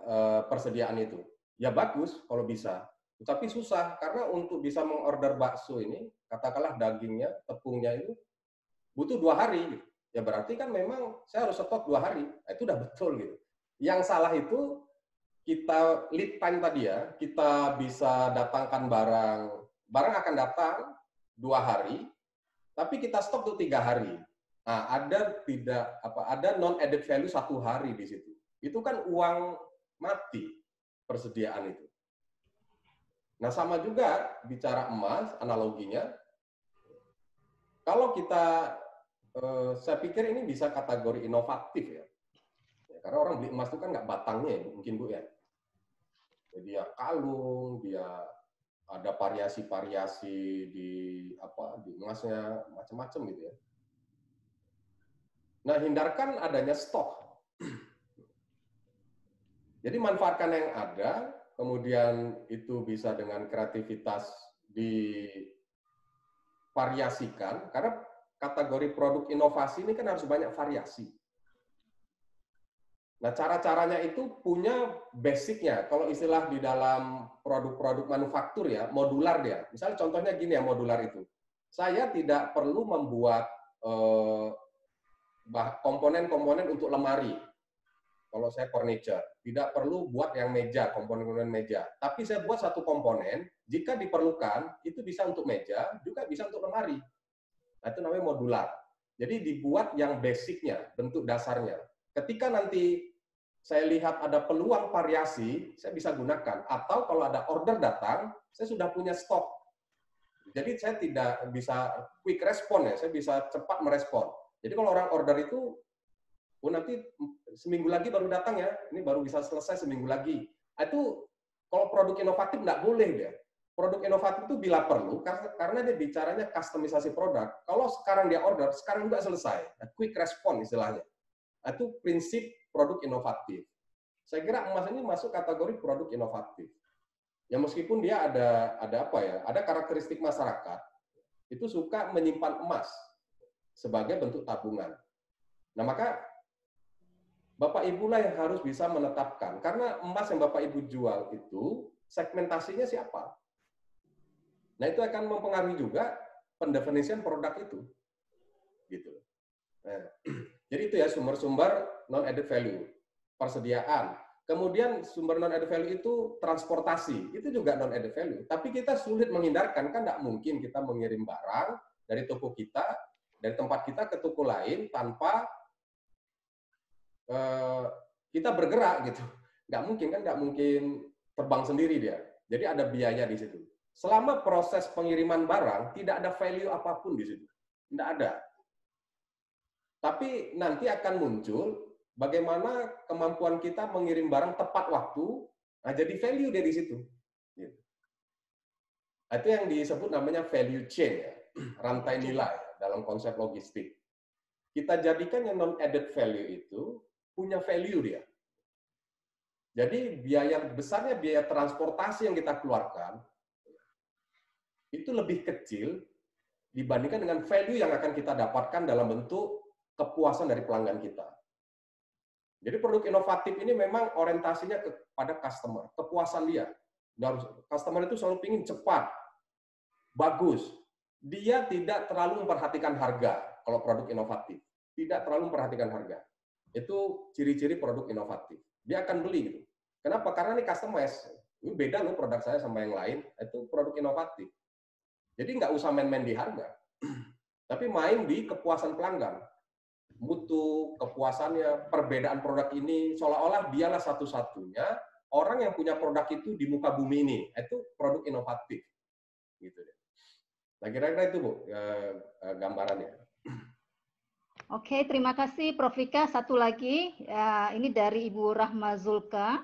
persediaan itu? Ya bagus kalau bisa, tapi susah karena untuk bisa mengorder bakso ini, katakanlah dagingnya, tepungnya itu butuh 2 hari. Ya berarti kan memang saya harus stok 2 hari. Nah, itu udah betul gitu. Yang salah itu kita lead time tadi ya, kita bisa datangkan barang akan datang 2 hari, tapi kita stok tuh 3 hari. Nah, ada non added value 1 hari di situ. Itu kan uang mati persediaan itu. Nah, sama juga bicara emas, analoginya, kalau kita, saya pikir ini bisa kategori inovatif ya. Karena orang beli emas itu kan nggak batangnya ya, mungkin Bu ya. Dia kalung, dia ada variasi-variasi di emasnya macam-macam gitu ya. Nah, hindarkan adanya stok. Jadi manfaatkan yang ada, kemudian itu bisa dengan kreativitas divariasikan, karena kategori produk inovasi ini kan harus banyak variasi. Nah, cara-caranya itu punya basicnya. Kalau istilah di dalam produk-produk manufaktur ya, modular dia. Misalnya contohnya gini ya, modular itu. Saya tidak perlu membuat komponen-komponen untuk lemari. Kalau saya furniture, tidak perlu buat yang meja, komponen-komponen meja. Tapi saya buat satu komponen, jika diperlukan, itu bisa untuk meja, juga bisa untuk lemari. Nah, itu namanya modular. Jadi dibuat yang basicnya, bentuk dasarnya. Ketika nanti saya lihat ada peluang variasi, saya bisa gunakan. Atau kalau ada order datang, saya sudah punya stok. Jadi saya tidak bisa quick respon ya, saya bisa cepat merespon. Jadi kalau orang order itu, nanti seminggu lagi baru datang ya, ini baru bisa selesai seminggu lagi. Itu kalau produk inovatif nggak boleh ya. Produk inovatif itu bila perlu, karena dia bicaranya customisasi produk. Kalau sekarang dia order, sekarang juga selesai. Quick respon istilahnya. Itu prinsip produk inovatif. Saya kira emas ini masuk kategori produk inovatif. Ya meskipun dia ada apa ya? Ada karakteristik masyarakat itu suka menyimpan emas sebagai bentuk tabungan. Nah, maka Bapak Ibu lah yang harus bisa menetapkan, karena emas yang Bapak Ibu jual itu segmentasinya siapa? Nah, itu akan mempengaruhi juga pendefinisian produk itu. Gitu. Nah, jadi itu ya sumber-sumber non added value, persediaan. Kemudian sumber non added value itu transportasi, itu juga non added value. Tapi kita sulit menghindarkan, kan nggak mungkin kita mengirim barang dari toko kita, dari tempat kita ke toko lain tanpa kita bergerak gitu. Nggak mungkin kan, nggak mungkin terbang sendiri dia. Jadi ada biaya di situ. Selama proses pengiriman barang, tidak ada value apapun di situ. Tidak ada. Tapi nanti akan muncul bagaimana kemampuan kita mengirim barang tepat waktu, nah jadi value dari situ. Gitu. Itu yang disebut namanya value chain, ya, rantai nilai dalam konsep logistik. Kita jadikan yang non-added value itu punya value dia. Jadi besarnya biaya transportasi yang kita keluarkan, itu lebih kecil dibandingkan dengan value yang akan kita dapatkan dalam bentuk kepuasan dari pelanggan kita. Jadi produk inovatif ini memang orientasinya kepada customer, kepuasan dia. Customer itu selalu ingin cepat, bagus. Dia tidak terlalu memperhatikan harga kalau produk inovatif. Tidak terlalu memperhatikan harga. Itu ciri-ciri produk inovatif. Dia akan beli gitu. Kenapa? Karena ini customize. Ini beda loh produk saya sama yang lain. Itu produk inovatif. Jadi nggak usah main-main di harga, tapi main di kepuasan pelanggan. Mutu, kepuasannya, perbedaan produk ini, seolah-olah dialah satu-satunya orang yang punya produk itu di muka bumi ini. Itu produk inovatif. Gitu deh. Nah, kira-kira itu, Bu, gambarannya. Oke, terima kasih Prof. Vika. Satu lagi, ini dari Ibu Rahma Zulka.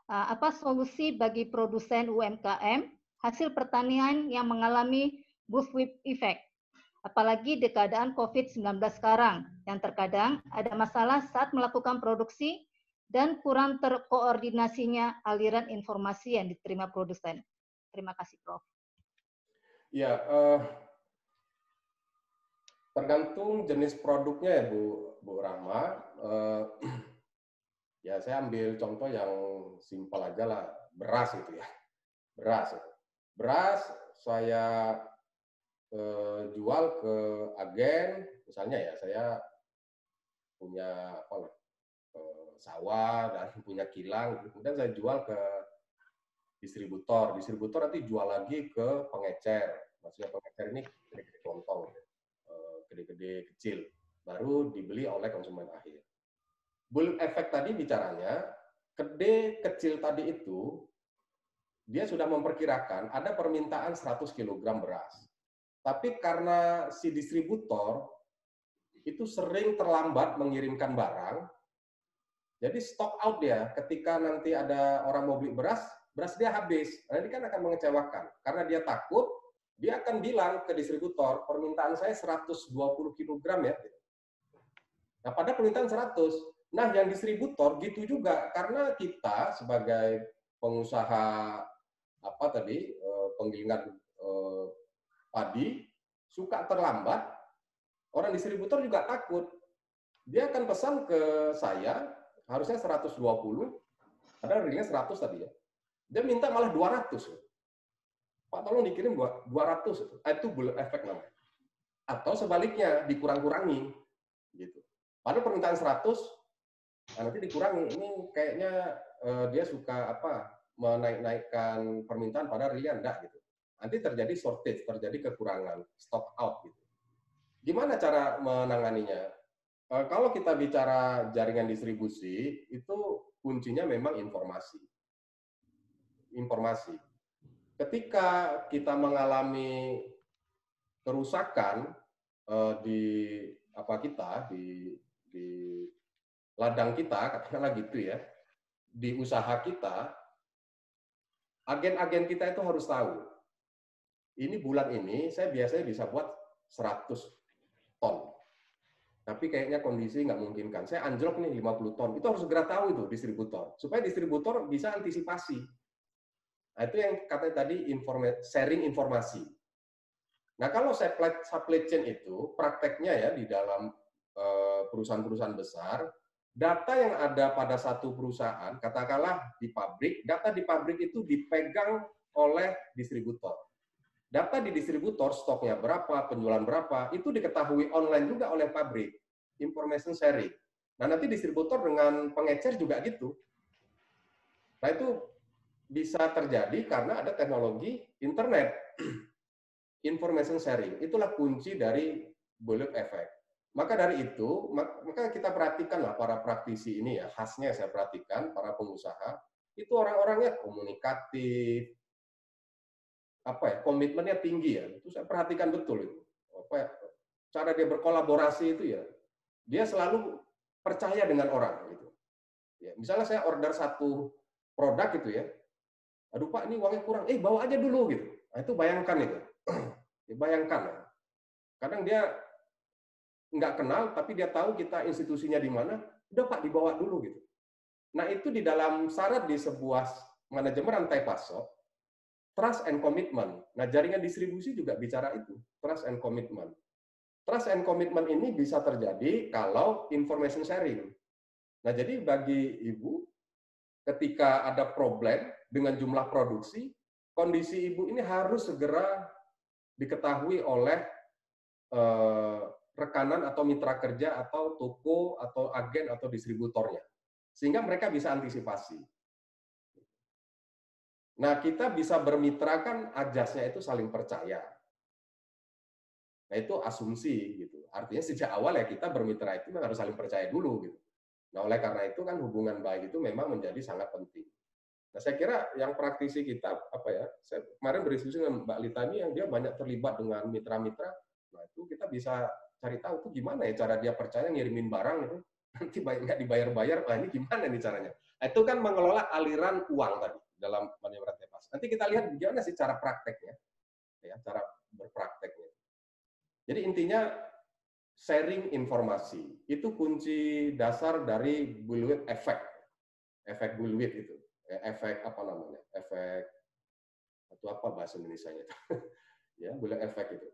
Apa solusi bagi produsen UMKM hasil pertanian yang mengalami bullwhip effect? Apalagi di keadaan COVID-19 sekarang, yang terkadang ada masalah saat melakukan produksi dan kurang terkoordinasinya aliran informasi yang diterima produsen. Terima kasih, Prof. Ya, tergantung jenis produknya ya, Bu Rahma. Ya, saya ambil contoh yang simpel aja lah, beras gitu ya. Beras saya jual ke agen, misalnya ya, saya punya sawah dan punya kilang, kemudian saya jual ke distributor nanti jual lagi ke pengecer, maksudnya pengecer ini gede-gede kelontong, gede-gede kecil, baru dibeli oleh konsumen akhir. Bullwhip effect tadi bicaranya, gede kecil tadi itu, dia sudah memperkirakan ada permintaan 100 kg beras. Tapi karena si distributor itu sering terlambat mengirimkan barang, jadi stock out dia. Ketika nanti ada orang mau beli beras dia habis. Nah, ini kan akan mengecewakan. Karena dia takut, dia akan bilang ke distributor, permintaan saya 120 kg ya. Nah, pada permintaan 100. Nah, yang distributor gitu juga. Karena kita sebagai pengusaha penggilingan padi suka terlambat, orang distributor juga takut. Dia akan pesan ke saya harusnya 120, padahal realnya 100 tadi ya. Dia minta malah 200. Pak, tolong dikirim 200. Itu bullwhip effect namanya. Atau sebaliknya dikurang-kurangi gitu. Padahal permintaan 100, nanti dikurangi. Ini kayaknya dia suka menaik-naikkan permintaan pada realnya enggak gitu. Nanti terjadi shortage, terjadi kekurangan, stock out gitu. Gimana cara menanganinya? Kalau kita bicara jaringan distribusi, itu kuncinya memang informasi. Ketika kita mengalami kerusakan di ladang kita, katakanlah gitu ya, di usaha kita, agen-agen kita itu harus tahu. Ini bulan ini saya biasanya bisa buat 100 ton. Tapi kayaknya kondisi nggak memungkinkan. Saya anjlok nih 50 ton. Itu harus segera tahu itu distributor. Supaya distributor bisa antisipasi. Nah, itu yang katanya tadi sharing informasi. Nah, kalau supply chain itu prakteknya ya di dalam perusahaan-perusahaan besar, data yang ada pada satu perusahaan, katakanlah di pabrik, data di pabrik itu dipegang oleh distributor. Data di distributor, stoknya berapa, penjualan berapa, itu diketahui online juga oleh pabrik. Information sharing. Nah, nanti distributor dengan pengecer juga gitu. Nah, itu bisa terjadi karena ada teknologi internet. Information sharing. Itulah kunci dari bullwhip effect. Maka dari itu, maka kita perhatikanlah para praktisi ini ya, khasnya saya perhatikan, para pengusaha, itu orang-orangnya komunikatif, komitmennya tinggi ya. Itu saya perhatikan betul itu. Cara dia berkolaborasi itu ya, dia selalu percaya dengan orang gitu. Ya, misalnya saya order satu produk gitu ya, aduh Pak ini uangnya kurang, bawa aja dulu gitu. Nah, itu bayangkan itu, ya, bayangkan. Kadang dia nggak kenal, tapi dia tahu kita institusinya di mana, udah Pak dibawa dulu gitu. Nah itu di dalam syarat di sebuah manajemen rantai pasok, trust and commitment. Nah, jaringan distribusi juga bicara itu, trust and commitment. Trust and commitment ini bisa terjadi kalau information sharing. Nah, jadi bagi Ibu, ketika ada problem dengan jumlah produksi, kondisi Ibu ini harus segera diketahui oleh rekanan atau mitra kerja atau toko atau agen atau distributornya. Sehingga mereka bisa antisipasi. Nah, kita bisa bermitra kan ajasnya itu saling percaya. Nah, itu asumsi gitu. Artinya sejak awal ya kita bermitra itu harus saling percaya dulu gitu. Nah, oleh karena itu kan hubungan baik itu memang menjadi sangat penting. Nah, saya kira yang praktisi kita apa ya? Saya kemarin berdiskusi dengan Mbak Litani yang dia banyak terlibat dengan mitra-mitra. Nah, itu kita bisa cari tahu tuh gimana ya cara dia percaya ngirimin barang itu nanti nggak dibayar-bayar. Nah, ini gimana nih caranya? Nah, itu kan mengelola aliran uang tadi dalam money rantai pas. Nanti kita lihat gimana sih cara prakteknya, ya, cara berprakteknya. Jadi intinya sharing informasi itu kunci dasar dari bullwhip effect, efek bullwhip itu, efek apa namanya, efek itu apa bahasa Indonesianya itu, ya bullwhip effect itu.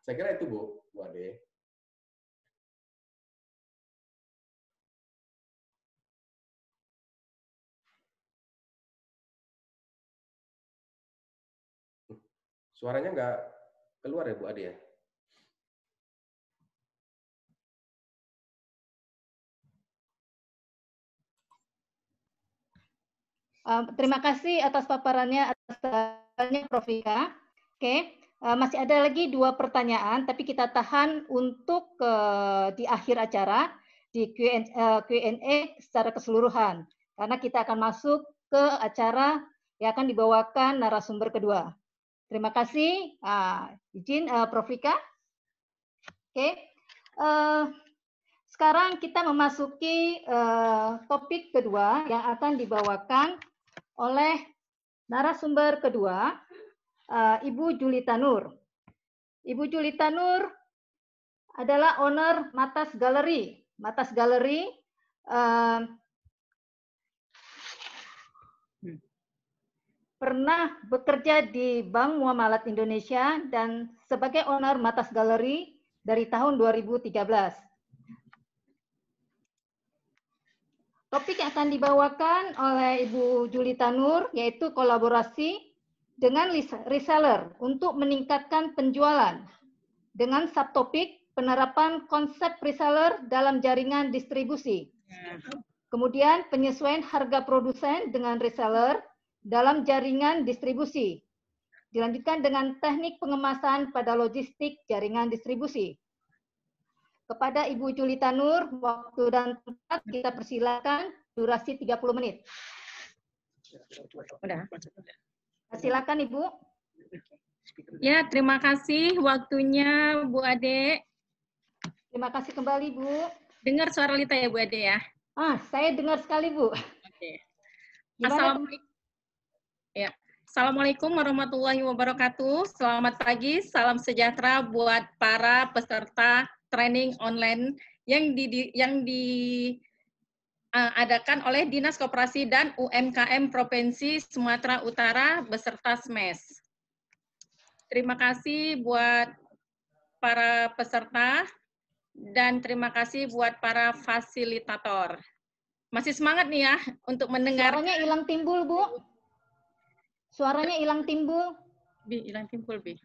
Saya kira itu Bu Ade. Suaranya nggak keluar ya Bu Ade ya? Terima kasih atas paparannya, atas paparannya Prof. Vika. Oke, masih ada lagi 2 pertanyaan, tapi kita tahan untuk di akhir acara, di Q&A secara keseluruhan. Karena kita akan masuk ke acara yang akan dibawakan narasumber kedua. Terima kasih. Izin Prof. Vika. Oke, sekarang kita memasuki topik kedua yang akan dibawakan oleh narasumber kedua, Ibu Julita Nur. Ibu Julita Nur adalah owner Matas Gallery. Matas Gallery pernah bekerja di Bank Muamalat Indonesia dan sebagai owner Matas Gallery dari tahun 2013. Topik yang akan dibawakan oleh Ibu Julita Nur yaitu kolaborasi dengan reseller untuk meningkatkan penjualan dengan subtopik penerapan konsep reseller dalam jaringan distribusi. Kemudian penyesuaian harga produsen dengan reseller dalam jaringan distribusi. Dilanjutkan dengan teknik pengemasan pada logistik jaringan distribusi. Kepada Ibu Julita Nur, waktu dan tempat kita persilakan, durasi 30 menit. Udah. Silakan Ibu. Ya, terima kasih waktunya Bu Ade. Terima kasih kembali Bu. Dengar suara Lita ya Bu Ade ya? Saya dengar sekali Bu. Oke. Assalamualaikum. Ya. Assalamualaikum warahmatullahi wabarakatuh. Selamat pagi, salam sejahtera buat para peserta training online yang diadakan oleh Dinas Koperasi dan UMKM Provinsi Sumatera Utara beserta SMES. Terima kasih buat para peserta dan terima kasih buat para fasilitator. Masih semangat nih ya untuk mendengar. Suaranya hilang timbul Bu. Suaranya hilang timbul. Hilang timbul, Bi.